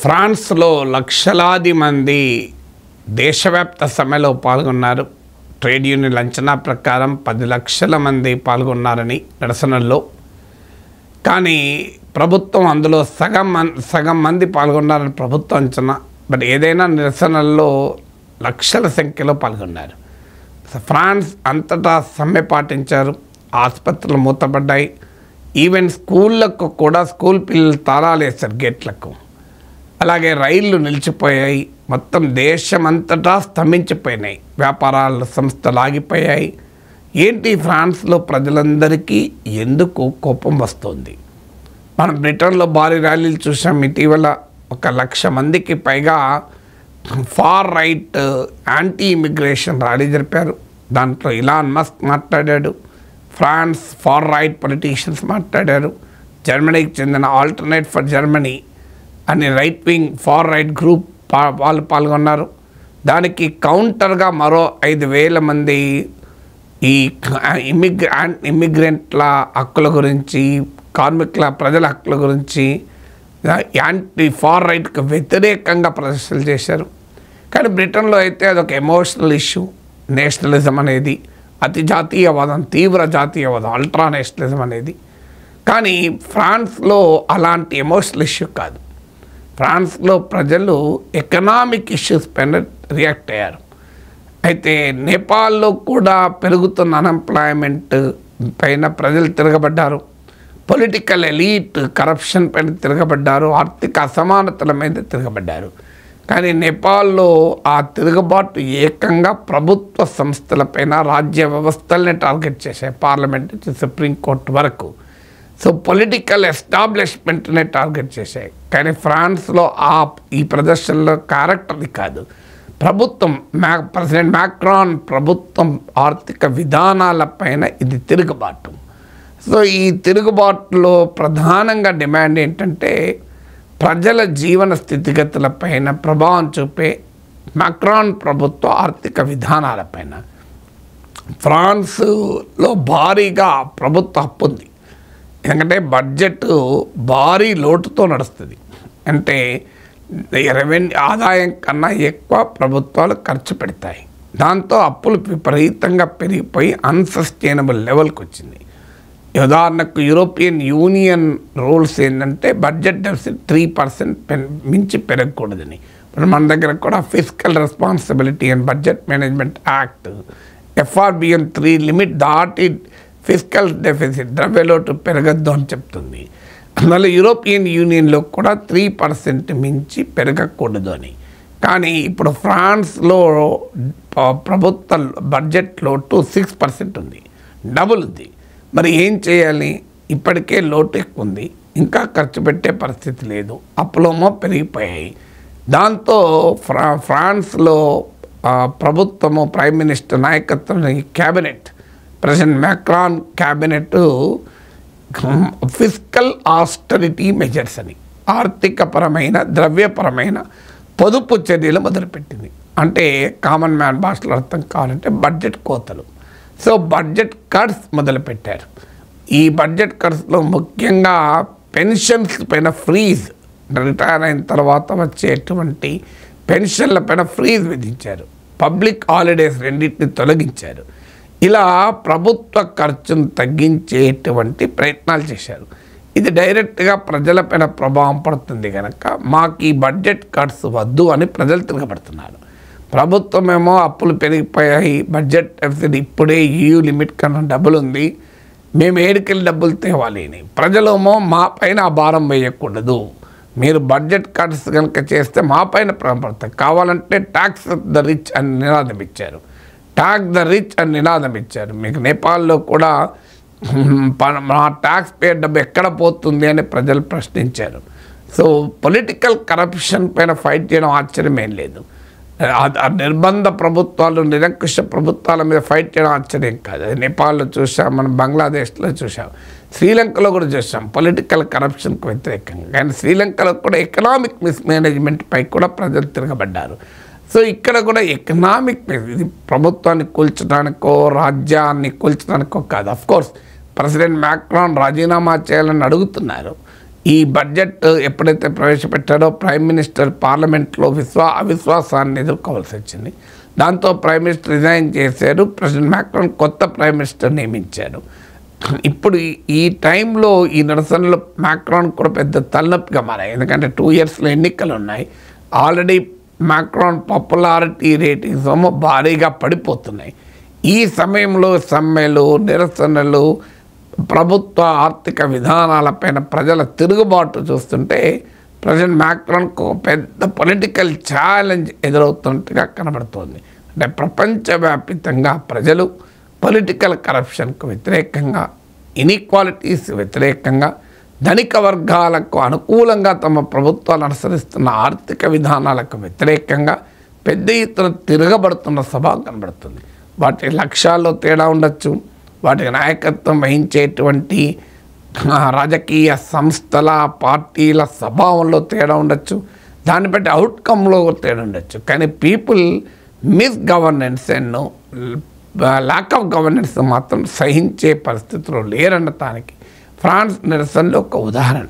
ఫ్రాన్స్లో లక్షలాది మంది దేశవ్యాప్త సమ్మెలో పాల్గొన్నారు. ట్రేడ్ యూనియన్ల అంచనా ప్రకారం 10 లక్షల మంది పాల్గొన్నారని నిరసనల్లో. కానీ ప్రభుత్వం అందులో సగం మంది పాల్గొన్నారని ప్రభుత్వం అంచనా. బట్ ఏదైనా నిరసనల్లో లక్షల సంఖ్యలో పాల్గొన్నారు. ఫ్రాన్స్ అంతటా సమ్మె పాటించారు. ఆసుపత్రులు మూతపడ్డాయి. ఈవెన్ స్కూళ్ళకు కూడా స్కూల్ పిల్లలు తాళాలు వేశారు గేట్లకు. అలాగే రైళ్లు నిలిచిపోయాయి. మొత్తం దేశమంతటా స్తంభించిపోయినాయి. వ్యాపారాల సంస్థలు ఆగిపోయాయి. ఏంటి ఫ్రాన్స్లో ప్రజలందరికీ ఎందుకు కోపం వస్తుంది? మనం బ్రిటన్లో భారీ ర్యాలీలు చూసాం. ఇటీవల 1,00,000 మందికి పైగా far right anti immigration rally జరిపారు. దాంట్లో ఇలాన్ మస్క్ మాట్లాడాడు. ఫ్రాన్స్ ఫార్ రైట్ పొలిటీషియన్స్ మాట్లాడారు. జర్మనీకి చెందిన ఆల్టర్నేట్ ఫర్ జర్మనీ అని right wing far right group వాళ్ళు పాల్గొన్నారు. దానికి కౌంటర్గా మరో 5,000 మంది ఈ ఇమిగ్రెంట్ల హక్కుల గురించి, కార్మికుల ప్రజల హక్కుల గురించి, యాంటీ ఫార్ రైట్కి వ్యతిరేకంగా ప్రదర్శనలు చేశారు. కానీ బ్రిటన్లో అయితే అదొక ఎమోషనల్ ఇష్యూ. నేషనలిజం అనేది, అతి జాతీయవాదం, తీవ్ర జాతీయవాదం, అల్ట్రా నేషనలిజం అనేది. కానీ ఫ్రాన్స్లో అలాంటి ఎమోషనల్ ఇష్యూ కాదు. ఫ్రాన్స్లో ప్రజలు ఎకనామిక్ ఇష్యూస్ పైన రియాక్ట్ అయ్యారు. అయితే నేపాల్లో కూడా పెరుగుతున్న అన్ఎంప్లాయ్మెంట్ పైన ప్రజలు తిరగబడ్డారు. పొలిటికల్ ఎలీట్ కరప్షన్ పైన తిరగబడ్డారు. ఆర్థిక అసమానతల మీద తిరగబడ్డారు. కానీ నేపాల్లో ఆ తిరుగుబాటు ఏకంగా ప్రభుత్వ సంస్థలపైన, రాజ్య వ్యవస్థల్ని టార్గెట్ చేశాయి. పార్లమెంట్ నుంచి సుప్రీంకోర్టు వరకు. సో పొలిటికల్ ఎస్టాబ్లిష్మెంట్నే టార్గెట్ చేశాయి. కానీ ఫ్రాన్స్లో ఈ ప్రదర్శనలో క్యారెక్టర్ది కాదు. ప్రభుత్వం, ప్రెసిడెంట్ మ్యాక్రాన్ ప్రభుత్వం ఆర్థిక విధానాలపైన ఇది తిరుగుబాటు. సో ఈ తిరుగుబాటులో ప్రధానంగా డిమాండ్ ఏంటంటే ప్రజల జీవన స్థితిగతులపైన ప్రభావం చూపే మ్యాక్రాన్ ప్రభుత్వ ఆర్థిక విధానాలపైన. ఫ్రాన్స్లో భారీగా ప్రభుత్వ అప్పు ఉంది. ఎందుకంటే బడ్జెట్ భారీ లోటుతో నడుస్తుంది. అంటే రెవెన్యూ ఆదాయం కన్నా ఎక్కువ ప్రభుత్వాలు ఖర్చు పెడతాయి. దాంతో అప్పులు విపరీతంగా పెరిగిపోయి అన్సస్టైనబుల్ లెవెల్కి వచ్చింది. ఉదాహరణకు యూరోపియన్ యూనియన్ రూల్స్ ఏంటంటే బడ్జెట్ డెఫిసిట్ 3% మించి పెరగకూడదని. ఇప్పుడు మన దగ్గర కూడా fiscal responsibility and budget management act FRBM 3 limit దాటి ఫిస్కల్ డెఫిసిట్, ద్రవ్యలోటు పెరగద్దు అని చెప్తుంది. అందువల్ల యూరోపియన్ యూనియన్లో కూడా 3% మించి పెరగకూడదు అని. కానీ ఇప్పుడు ఫ్రాన్స్లో ప్రభుత్వ బడ్జెట్ లోటు 6% ఉంది, డబుల్ ఉంది. మరి ఏం చేయాలి? ఇప్పటికే లోటు ఎక్కువ ఉంది, ఇంకా ఖర్చు పెట్టే పరిస్థితి లేదు, అప్పులేమో పెరిగిపోయాయి. దాంతో ఫ్రాన్స్లో ప్రభుత్వము, ప్రైమ్ మినిస్టర్ నాయకత్వం, cabinet, president Macron cabinet fiscal austerity measures అని ఆర్థికపరమైన, ద్రవ్యపరమైన పొదుపు చర్యలు మొదలుపెట్టింది. అంటే కామన్ మ్యాన్ భాషలో అర్థం కావాలంటే బడ్జెట్ కోతలు. సో బడ్జెట్ కట్స్ మొదలుపెట్టారు. ఈ బడ్జెట్ కట్స్లో ముఖ్యంగా పెన్షన్స్ పైన ఫ్రీజ్, రిటైర్ అయిన తర్వాత వచ్చేటువంటి పెన్షన్ల పైన ఫ్రీజ్ విధించారు. పబ్లిక్ హాలిడేస్ రెండింటిని తొలగించారు. ఇలా ప్రభుత్వ ఖర్చును తగ్గించేటువంటి ప్రయత్నాలు చేశారు. ఇది డైరెక్ట్గా ప్రజలపైన ప్రభావం పడుతుంది కనుక మాకు ఈ బడ్జెట్ కట్స్ వద్దు అని ప్రజలు తిరగబడుతున్నారు. ప్రభుత్వం ఏమో అప్పులు పెరిగిపోయాయి, బడ్జెట్ డెఫిసిట్ ఇప్పుడే EU లిమిట్ కన్నా డబ్బులు ఉంది, మేము ఏడుకెళ్ళి డబ్బులు తేవాలి అని. ప్రజలేమో మా పైన ఆ భారం వేయకూడదు, మీరు బడ్జెట్ కట్స్ కనుక చేస్తే మా పైన ప్రభావం పడతాయి, కావాలంటే ట్యాక్స్ ద రిచ్ అని నినాదం ఇచ్చారు. ట్యాక్స్ ద రిచ్ అని నినాదం ఇచ్చారు. మీకు నేపాల్లో కూడా మా ట్యాక్స్ పేర్ డబ్బు ఎక్కడ పోతుంది అని ప్రజలు ప్రశ్నించారు. సో పొలిటికల్ కరప్షన్ పైన ఫైట్ చేయడం ఆశ్చర్యమేం లేదు. నిర్బంధ ప్రభుత్వాలు, నిరంకుశ ప్రభుత్వాల మీద ఫైట్ చేయడం ఆశ్చర్యం కాదు. అది నేపాల్లో చూసాం, మనం బంగ్లాదేశ్లో చూసాం, శ్రీలంకలో కూడా చూసాం పొలిటికల్ కరప్షన్కు వ్యతిరేకంగా. కానీ శ్రీలంకలో కూడా ఎకనామిక్ మిస్మేనేజ్మెంట్ పై కూడా ప్రజలు తిరగబడ్డారు. సో ఇక్కడ కూడా ఎకనామిక్, ఇది ప్రభుత్వాన్ని కూల్చడానికో రాజ్యాన్ని కూల్చడానికో కాదు. అఫ్కోర్స్ ప్రెసిడెంట్ మ్యాక్రాన్ రాజీనామా చేయాలని అడుగుతున్నారు. ఈ బడ్జెట్ ఎప్పుడైతే ప్రవేశపెట్టారో ప్రైమ్ మినిస్టర్ పార్లమెంట్లో అవిశ్వాసాన్ని ఎదుర్కోవాల్సి వచ్చింది. దాంతో ప్రైమ్ మినిస్టర్ రిజైన్ చేశారు. ప్రెసిడెంట్ మ్యాక్రాన్ కొత్త ప్రైమ్ మినిస్టర్ నియమించారు. ఇప్పుడు ఈ టైంలో ఈ నిరసనలు మ్యాక్రాన్ కూడా పెద్ద తలనొప్పిగా మారాయి. ఎందుకంటే 2 ఇయర్స్లో ఎన్నికలు ఉన్నాయి. ఆల్రెడీ మ్యాక్రాన్ పాపులారిటీ రేటింగ్స్ ఏమో భారీగా పడిపోతున్నాయి. ఈ సమయంలో సమ్మెలు, నిరసనలు, ప్రభుత్వ ఆర్థిక విధానాలపైన ప్రజల తిరుగుబాటు చూస్తుంటే ప్రెసిడెంట్ మ్యాక్రాన్కు పెద్ద పొలిటికల్ ఛాలెంజ్ ఎదురవుతున్నట్టుగా కనబడుతోంది. అంటే ప్రపంచవ్యాప్తంగా ప్రజలు పొలిటికల్ కరప్షన్కు వ్యతిరేకంగా, ఇన్ఈక్వాలిటీస్ వ్యతిరేకంగా, ధనిక వర్గాలకు అనుకూలంగా తమ ప్రభుత్వాలు అనుసరిస్తున్న ఆర్థిక విధానాలకు వ్యతిరేకంగా పెద్ద ఎత్తున తిరగబడుతున్న సభ కనబడుతుంది. వాటి లక్ష్యాల్లో తేడా ఉండొచ్చు, వాటి నాయకత్వం వహించేటువంటి రాజకీయ సంస్థల, పార్టీల స్వభావంలో తేడా ఉండొచ్చు, దాన్ని బట్టి అవుట్కమ్లో తేడా ఉండొచ్చు. కానీ people miss governance and lack of governance మాత్రం సహించే పరిస్థితుల్లో లేరనటానికి ఫ్రాన్స్ నిరసనలో ఒక ఉదాహరణ.